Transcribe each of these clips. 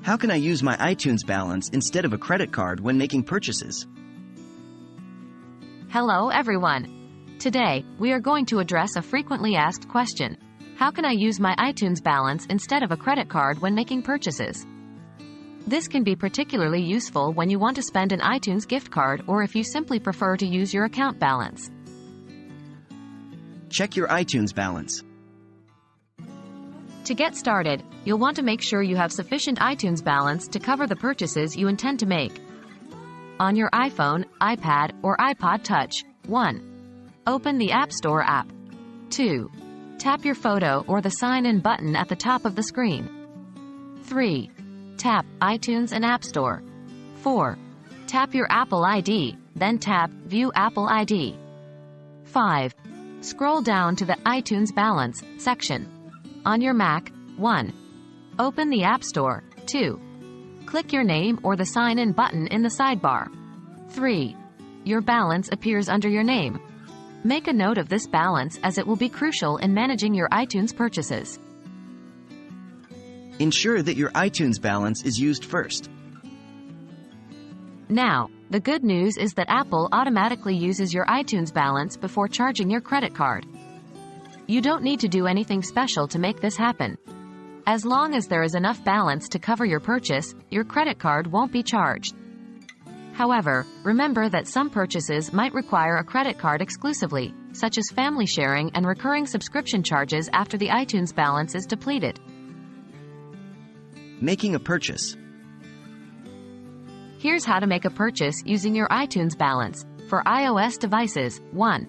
How can I use my iTunes balance instead of a credit card when making purchases? Hello everyone. Today, we are going to address a frequently asked question. How can I use my iTunes balance instead of a credit card when making purchases? This can be particularly useful when you want to spend an iTunes gift card or if you simply prefer to use your account balance. Check your iTunes balance. To get started, you'll want to make sure you have sufficient iTunes balance to cover the purchases you intend to make. On your iPhone, iPad, or iPod Touch, 1. Open the App Store app. 2. Tap your photo or the sign-in button at the top of the screen. 3. Tap iTunes and App Store. 4. Tap your Apple ID, then tap View Apple ID. 5. Scroll down to the iTunes Balance section. On your Mac, 1. Open the App Store. 2. Click your name or the sign-in button in the sidebar. 3. Your balance appears under your name. Make a note of this balance as it will be crucial in managing your iTunes purchases. Ensure that your iTunes balance is used first. Now, the good news is that Apple automatically uses your iTunes balance before charging your credit card. You don't need to do anything special to make this happen. As long as there is enough balance to cover your purchase, your credit card won't be charged. However, remember that some purchases might require a credit card exclusively, such as family sharing and recurring subscription charges after the iTunes balance is depleted. Making a purchase. Here's how to make a purchase using your iTunes balance. For iOS devices, 1.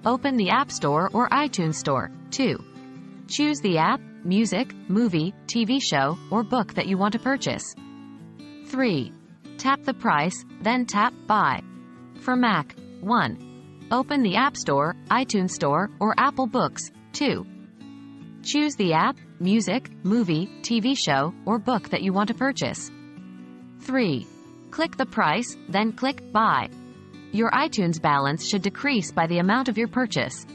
Open the App Store or iTunes Store. 2. Choose the app, music, movie, TV show, or book that you want to purchase. 3. Tap the price, then tap Buy. For Mac, 1. Open the App Store, iTunes Store, or Apple Books. 2. Choose the app, music, movie, TV show, or book that you want to purchase. 3. Click the price, then click Buy. Your iTunes balance should decrease by the amount of your purchase.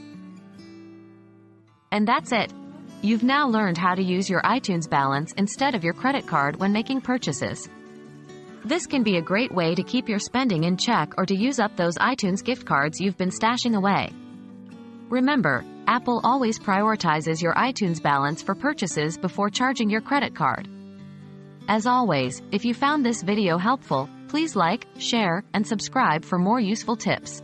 And that's it. You've now learned how to use your iTunes balance instead of your credit card when making purchases. This can be a great way to keep your spending in check or to use up those iTunes gift cards you've been stashing away. Remember, Apple always prioritizes your iTunes balance for purchases before charging your credit card. As always, if you found this video helpful, please like, share, and subscribe for more useful tips.